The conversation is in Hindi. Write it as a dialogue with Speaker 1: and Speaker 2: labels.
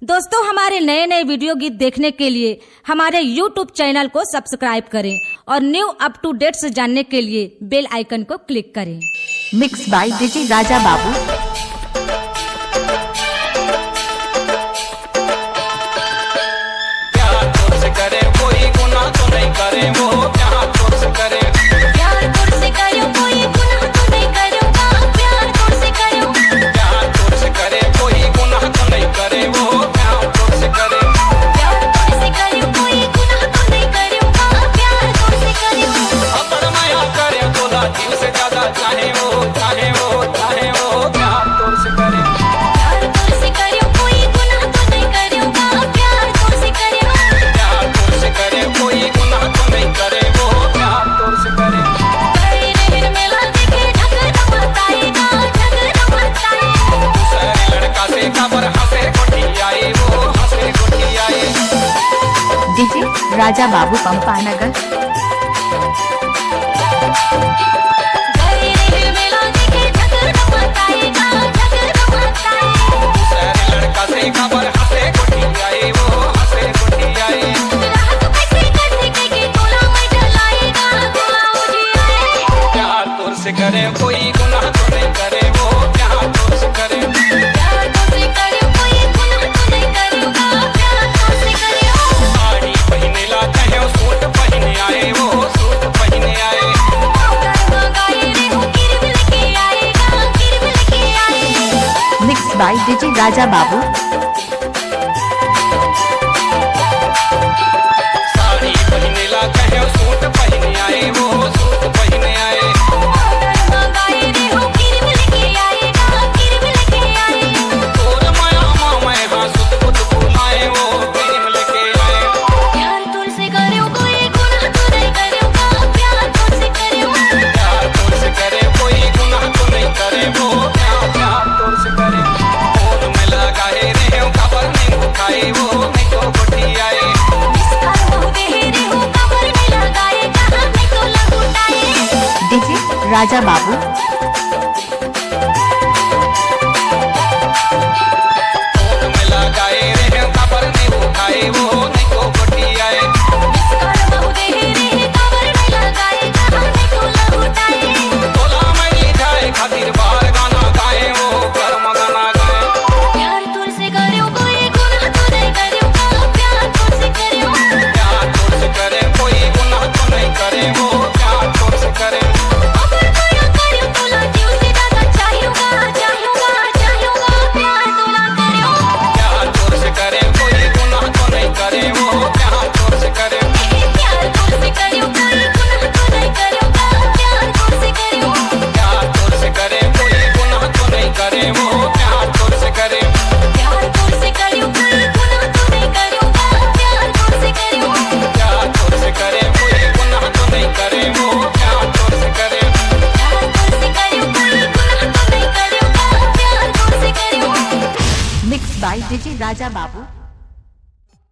Speaker 1: दोस्तों, हमारे नए नए वीडियो गीत देखने के लिए हमारे YouTube चैनल को सब्सक्राइब करें और न्यू अप टू डेट्स जानने के लिए बेल आइकन को क्लिक करें।
Speaker 2: Mix by DJ Raja Babu. DJ Raja Babu Pampanagar.
Speaker 3: करे कोई गुनाह तो नहीं करे वो प्यार तो से करे प्यार तो से करे कोई गुनाह तो नहीं करेगा प्यार तो से करे साड़ी पहने ला कहे सूट पहने आए वो सूट पहने आए गाई रे हो किरम लेके आएगा किरम लेके आए।
Speaker 2: मिक्स बाय डीजे राजा बाबू।
Speaker 3: साड़ी पहने ला कहे सूट पहने आए वो सूट पहने आए।
Speaker 2: Raja Babu. Mix by DJ Raja Babu.